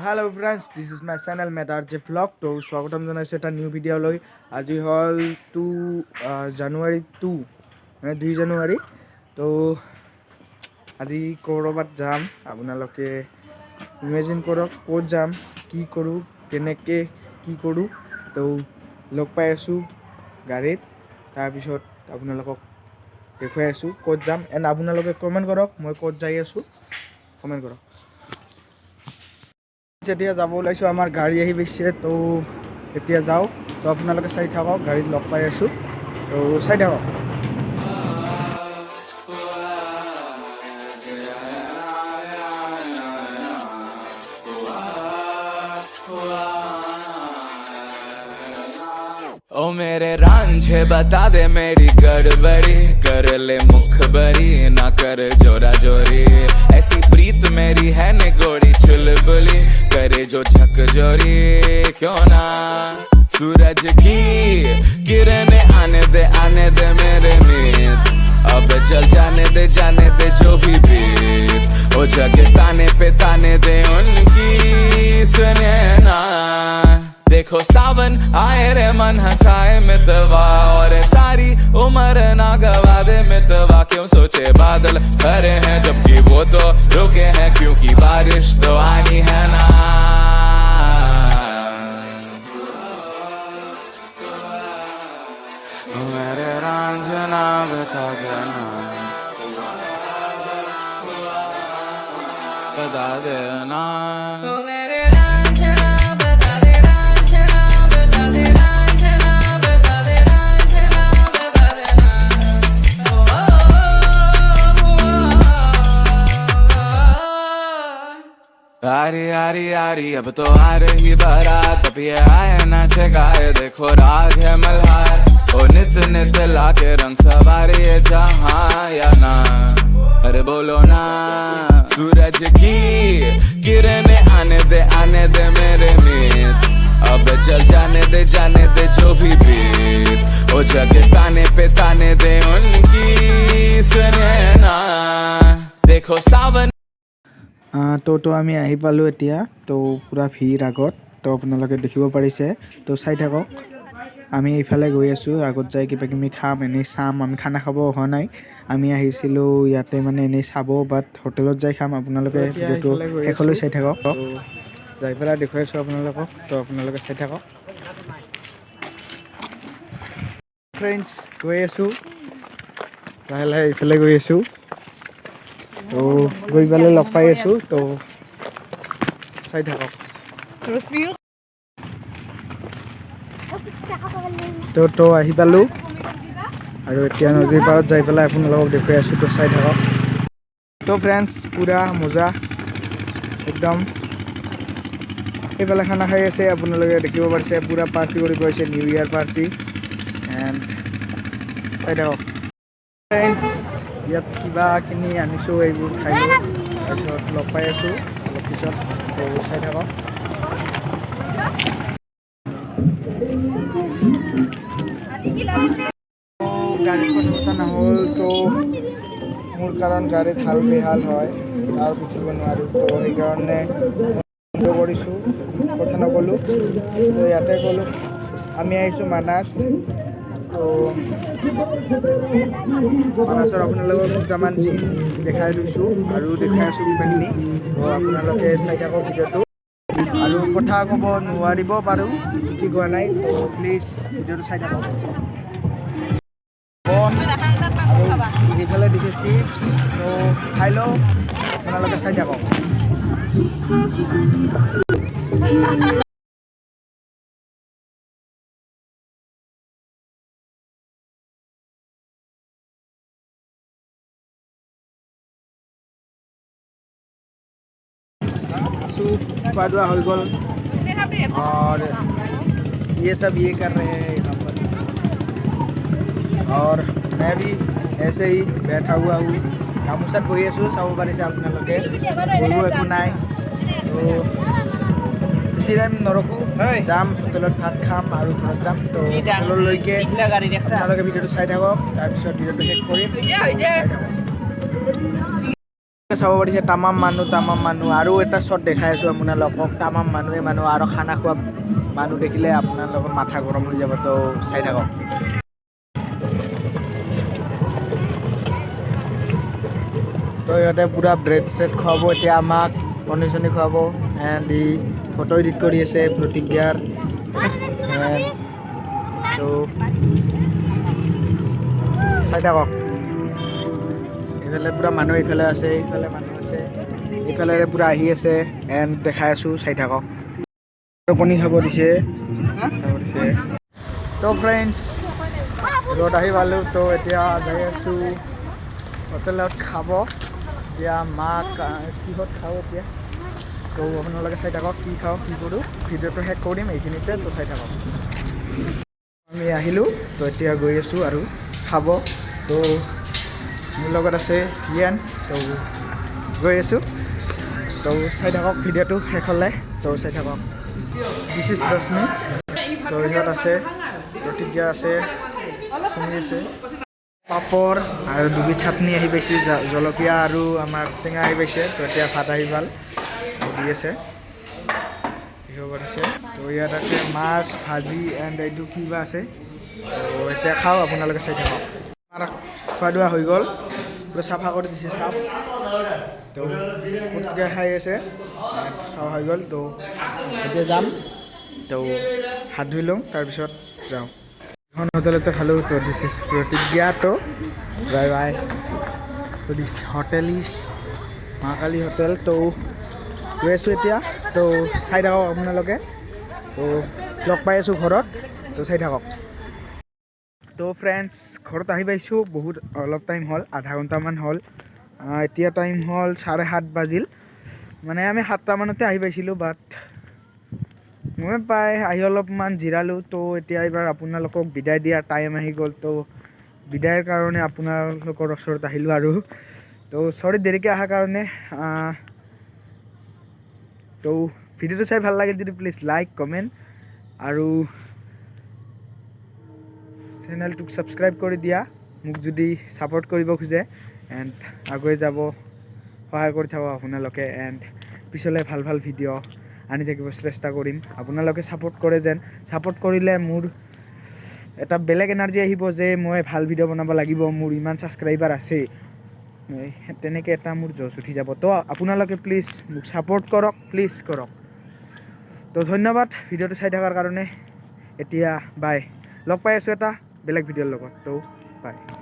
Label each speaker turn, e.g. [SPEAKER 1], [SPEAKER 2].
[SPEAKER 1] Hello friends, this is my channel Medarje Vlog. তো স্বাগতম জনাইছোঁ এটা নিউ ভিডিঅ' লৈ। আজি হ'ল জানুৱাৰী 2 মানে 2 জানুৱাৰী। তো আজি ক'ৰবাত যাম, আপোনালোকে ইমেজিন কৰক ক'ত যাম, কি কৰোঁ, কেনেকৈ কি কৰোঁ। তো লগ পাই আছোঁ গাড়ীত, তাৰপিছত আপোনালোকক দেখুৱাই আছোঁ ক'ত যাম। এণ্ড আপোনালোকে কমেণ্ট কৰক মই ক'ত যাই আছোঁ, কমেণ্ট কৰক। এতিয়া যাব ওলাইছোঁ, আমাৰ গাড়ী আহি পাইছে। তো এতিয়া যাওঁ, তো আপোনালোকে চাই থাকক, গাড়ীত লগ পাই আছোঁ। তো চাই থাকক।
[SPEAKER 2] ओ मेरे रांझे बता दे मेरी गड़बड़ी, कर ले मुखबरी ना कर जोरा जोरी। ऐसी प्रीत मेरी है निगोरी चुलबुली, करे जो झकझोरी क्यों ना। सूरज की किरणें आने दे मेरे मीत, अब जल जाने दे जो भी बीत। ओ जगे ताने पे ताने दे उनकी सुने ना। देखो सावन आए रे मन हंसाए मितवा, और सारी उम्र ना गवा दे मितवा। क्यों सोचे बादल भरे हैं जबकि वो तो रुके हैं, क्योंकि बारिश तो आनी है ना। मेरे रांझना बता देना, बता देना। आरी आरी आरी अब तो आ रही बारात, अब ये आए ना गाए देखो राग है मल्हार। ओ नित नित लाके रंग सवारे ये जहां या ना, अरे बोलो ना। सूरज की किरणें आने दे मेरे मीत, अब जल जाने दे जो भी बीत। ओ जगे ताने पे ताने दे उनकी सुने ना। देखो सावन
[SPEAKER 1] তো আমি আহি পালোঁ এতিয়া। তো পূৰা ভিৰ আগত, তো আপোনালোকে দেখিব পাৰিছে। তো চাই থাকক, আমি এইফালে গৈ আছোঁ। আগত যাই কিবা কিবি খাম, এনেই চাম। আমি খানা খাব হোৱা নাই, আমি আহিছিলোঁ ইয়াতে মানে এনেই চাব, বাট হোটেলত যাই খাম। আপোনালোকে ভিডিঅ'টো শেষলৈ চাই থাকক। যাই পেলাই দেখুৱাই আছোঁ আপোনালোকক, তো আপোনালোকে চাই থাকক। ফ্ৰেণ্ডছ, গৈ আছোঁ লাহে লাহে, এইফালে গৈ আছোঁ। তো গৈ পেলাই লগ পাই আছোঁ, তো চাই থাকক। তো আহি পালোঁ, আৰু এতিয়া নদীৰ পাৰত যাই পেলাই আপোনালোকক দেখুৱাই আছোঁ। তো চাই থাকক। তো ফ্ৰেণ্ডছ, পূৰা মজা একদম। এইফালে খানা খাই আছে, আপোনালোকে দেখিব পাৰিছে। পূৰা পাৰ্টি কৰিব আহিছে, নিউ ইয়েৰ পাৰ্টি। এণ্ড চাই থাকক ফ্ৰেণ্ডছ, ইয়াত কিবা কিনি আনিছোঁ, এইবোৰ খাইছোঁ। তাৰপিছত লগ পাই আছোঁ অলপ পিছত, তো চাই থাকক। গাড়ীত কথা পতা নহ'ল, তো মোৰ কাৰণ গাড়ীত হাল বেহাল হয়, আৰু উঠিব নোৱাৰোঁ। তো সেইকাৰণে বন্ধ কৰিছোঁ, কথা নক'লোঁ। তো ইয়াতে ক'লোঁ আমি আহিছোঁ মানাছ। তো মানাছৰ আপোনালোকক দুটামান চিন দেখাই লৈছোঁ, আৰু দেখাই আছোঁ কিবাখিনি। তো আপোনালোকে চাই থাকক ভিডিঅ'টো। আৰু কথা ক'ব নোৱাৰিব পাৰোঁ, ঠিক হোৱা নাই। তো প্লিজ ভিডিঅ'টো চাই থাকক। আৰু এইফালে দিছে চিপছ, তো খাই লওঁ, আপোনালোকে চাই থাকক। खा दुआ हो गल, और ये सब ये कर रहे हैं यहाँ पर। और मैं भी ऐसे ही बैठा हुआ हूँ, गामोचात বহি আছোঁ। চাব পাৰিছে আপোনালোকে, বহিব একো নাই। তো বেছি টাইম নৰখোঁ, যাম হোটেলত ভাত খাম আৰু ঘৰত যাম। তো হোটেললৈকে আপোনালোকে ভিডিঅ'টো চাই থাকক, তাৰপিছত ভিডিঅ'টো শেষ কৰিম। চাই থাকক। চাব পাৰিছে তামাম মানুহ আৰু এটা শ্বট দেখাই আছোঁ আপোনালোকক তামাম মানুহ আৰু খানা খোৱা মানুহ দেখিলে আপোনালোকৰ মাথা গৰম হৈ যাব তো চাই থাকক তো ইহঁতে পূৰা ব্ৰেড চেড খুৱাব এতিয়া আমাক পনীৰ চনীৰ খুৱাব এণ্ড ই ফটো এডিট কৰি আছে প্ৰতিজ্ঞাৰ তো চাই থাকক এইফালে পূৰা মানুহ এইফালে আছে এইফালে মানুহ আছে এইফালে পূৰা আহি আছে এণ্ড দেখাই আছোঁ চাই থাকক কণী খাব দিছে তো ফ্ৰেণ্ডছ ঘৰত আহি পালোঁ তো এতিয়া যাই আছোঁ হোটেলত খাব এতিয়া মাক কিহত খাওঁ এতিয়া তো আপোনালোকে চাই থাকক কি খাওঁ কি কৰোঁ ভিডিঅ'টো শেষ কৰিম এইখিনিতে তো চাই থাকক আমি আহিলোঁ তো এতিয়া গৈ আছোঁ আৰু খাব তো মোৰ লগত আছে ভিয়ান তো গৈ আছোঁ তো চাই থাকক ভিডিঅ'টো শেষ হ'লে তো চাই থাকক দিছ ইজ ৰশ্মি তো ইহঁত আছে প্ৰতিজ্ঞা আছে চুমি আছে পাপৰ আৰু দুবিধ চাটনি আহি পাইছে জলকীয়া আৰু আমাৰ টেঙা আহি পাইছে তো এতিয়া ভাত আহি পাল দি আছে দেখিব পাৰিছে তো ইয়াত আছে মাছ ভাজি এণ্ড এইটো কিবা আছে তো এতিয়া খাওঁ আপোনালোকে চাই থাকক আমাৰ খোৱা দোৱা হৈ গ'ল পুৰা চাফা কৰি দিছে চাফ তো প্ৰতিজ্ঞা খাই আছে খোৱা হৈ গ'ল তো এতিয়া যাম তো হাত ধুই লওঁ তাৰপিছত যাওঁ এখন হোটেলতে খালোঁ তো দিছ ইজ প্ৰতিজ্ঞা তো বাই বাই তো দিছ হোটেল ইজ মহাকালী হোটেল তো গৈ আছোঁ এতিয়া তো চাই থাকক আপোনালোকে তো লগ পাই আছোঁ ঘৰত তো চাই থাকক তো ফ্ৰেণ্ডছ ঘৰত আহি পাইছোঁ বহুত অলপ টাইম হ'ল আধা ঘণ্টামান হ'ল এতিয়া টাইম হ'ল 7:30 বাজিল মানে আমি 7টা মানতে আহি পাইছিলোঁ বাট মই পাই আহি অলপমান জিৰালোঁ তো এতিয়া এইবাৰ আপোনালোকক বিদায় দিয়াৰ টাইম আহি গ'ল তো বিদায়ৰ কাৰণে আপোনালোকৰ ওচৰত আহিলোঁ আৰু তো চৰি দেৰিকৈ অহাৰ কাৰণে তো ভিডিঅ'টো চাই ভাল লাগে যদি প্লিজ লাইক কমেণ্ট আৰু চেনেলটোক ছাবস্ক্ৰাইব কৰি দিয়া মোক যদি ছাপোৰ্ট কৰিব খোজে এণ্ড আগুৱাই যাব সহায় কৰি থাকক আপোনালোকে এণ্ড পিছলৈ ভাল ভাল ভিডিঅ' আনি থাকিব চেষ্টা কৰিম আপোনালোকে ছাপোৰ্ট কৰে যেন ছাপোৰ্ট কৰিলে মোৰ এটা বেলেগ এনাৰ্জি আহিব যে মই ভাল ভিডিঅ' বনাব লাগিব মোৰ ইমান ছাবস্ক্ৰাইবাৰ আছে তেনেকৈ এটা মোৰ জচ উঠি যাব তো আপোনালোকে প্লিজ মোক ছাপোৰ্ট কৰক প্লিজ কৰক তো ধন্যবাদ ভিডিঅ'টো চাই থকাৰ কাৰণে এতিয়া বাই লগ পাই আছোঁ এটা বেলেগ ভিডিঅ'ৰ লগত তো বাই